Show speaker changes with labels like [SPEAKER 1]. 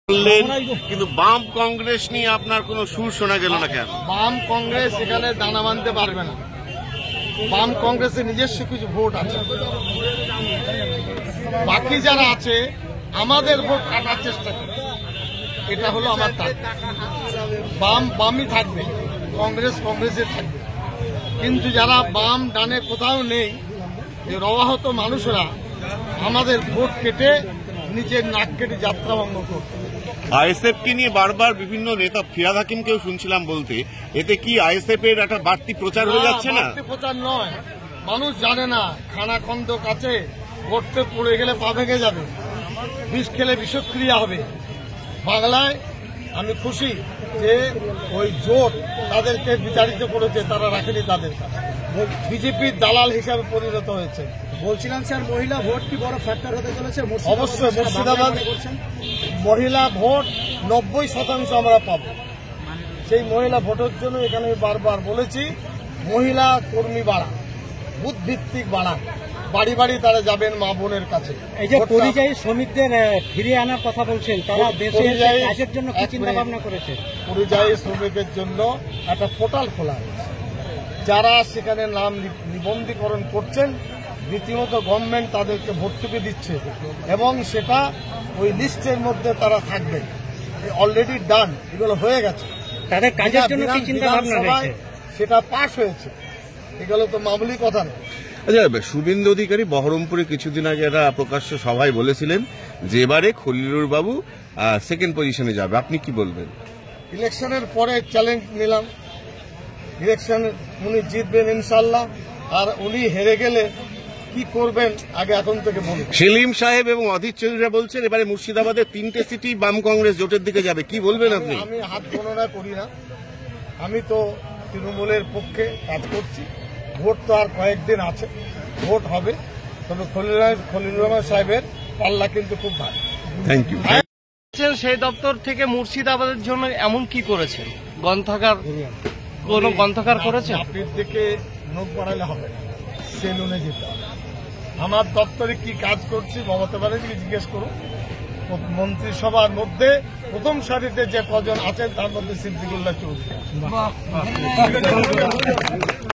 [SPEAKER 1] বললেন, কিন্তু বাম কংগ্রেস নিয়ে আপনার কোনো সুর শোনা গেল না কেন?
[SPEAKER 2] বাম কংগ্রেস এখানে দানা বাঁধতে পারবে না। বাম কংগ্রেসের নিজস্ব কিছু ভোট আছে, বাকি যারা আছে আমাদের ভোট কাটার চেষ্টা করে, এটা হলো আমার টার্গেট। বাম বামই থাকবে, কংগ্রেস কংগ্রেসে থাকবে, কিন্তু যারা বাম ডানে কোথাও নেই, যে রবাহত মানুষরা আমাদের ভোট কেটে নিজের নাক কেটে যাত্রা ভঙ্গ করবে।
[SPEAKER 1] আইএসএফ কে নিয়ে বারবার বিভিন্ন নেতা, ফিরাদ হাকিমকেও শুনছিলাম বলতে, এতে কি আইএসএফ এর একটা বাড়তি প্রচার হয়ে যাচ্ছে না?
[SPEAKER 2] বাড়তি প্রচার নয়, মানুষ জানে না খানাখন্দ কাছে ভোটতে পড়ে গেলে পা ভেঙে যাবে, বিষ খেলে বিষক্রিয়া হবে। বাংলায় আমি খুশি যে ওই জোট তাদেরকে বিতাড়িত করেছে, তারা রাখেনি তাদের কাছে, বিজেপির দালাল হিসাবে পরিণত হয়েছে।
[SPEAKER 3] বলছিলাম স্যার, মহিলা ভোট কি বড় ফ্যাক্টর হতে চলেছে?
[SPEAKER 2] অবশ্যই মুর্শিদাবাদ মহিলা ভোট 90% আমরা পাবো। সেই মহিলা ভোটের জন্য এখানে বারবার বলেছি, মহিলা কর্মী বাড়া, বুথ ভিত্তিক বাড়া, বাড়ি বাড়ি তারা যাবেন মা বোনের কাছে।
[SPEAKER 3] এই যে পরিযায়ী শ্রমিকদের ফিরিয়ে আনার কথা বলছেন, তারা দেশে কাজের জন্য কি চিন্তা ভাবনা করেছে?
[SPEAKER 2] পরিযায়ী শ্রমিকের জন্য একটা পোর্টাল খোলা হয়েছে, যারা সেখানে নাম নিবন্ধীকরণ করছেন, রীতিমতো গভর্নমেন্ট তাদেরকে ভর্তুকি দিচ্ছে এবং সেটা ওই লিস্টের মধ্যে তারা থাকবে। অলরেডি ডান, এগুলো হয়ে গেছে,
[SPEAKER 3] তাদের কাজের জন্য কি চিন্তা ভাবনা হয়েছে?
[SPEAKER 2] সেটা পাস হয়েছে, এগুলো তো মামুলি কথা নয়।
[SPEAKER 1] আচ্ছা, শুভেন্দু অধিকারী বহরমপুরে কিছুদিন আগে একটা প্রকাশ্য সভায় বলেছিলেন যে এবারে খলিলুর বাবু সেকেন্ড পজিশনে যাবে, আপনি কি বলবেন?
[SPEAKER 2] ইলেকশনের পরে চ্যালেঞ্জ নিলাম, ইলেকশন উনি জিতবেন ইনশাল্লাহ, আর উনি হেরে গেলে কি করবেন আগে এখন থেকে বলুন।
[SPEAKER 1] সেলিম সাহেব এবং অধীর চৌধুরী বলছেন এবারে মুর্শিদাবাদের 3টে সিটি বাম কংগ্রেস জোটের দিকে যাবে, কি বলবেন আপনি?
[SPEAKER 2] আমি হাত গণনা করি না, আমি তো তৃণমূলের পক্ষে কাজ করছি। ভোট তো আর কয়েকদিন আছে, ভোট হবে, তবে খলিলুর রহমান সাহেবের পাল্লা কিন্তু খুব ভালো।
[SPEAKER 1] Thank you.
[SPEAKER 4] সেই দপ্তর থেকে মুর্শিদাবাদের জন্য এমন কি করেছেন? গ্রন্থাগার, কোন গ্রন্থাগার করেছেন?
[SPEAKER 2] চাকরির দিকে নোট বাড়ালে হবে না, সেলুনে যেতে হবে। আমার দপ্তরে কি কাজ করছি মমতা ব্যানার্জিকে জিজ্ঞেস করুন। মন্ত্রিসভার মধ্যে প্রথম সারিতে যে কজন আছেন তার মধ্যে সিদ্দিকুল্লাহ চৌধুরী।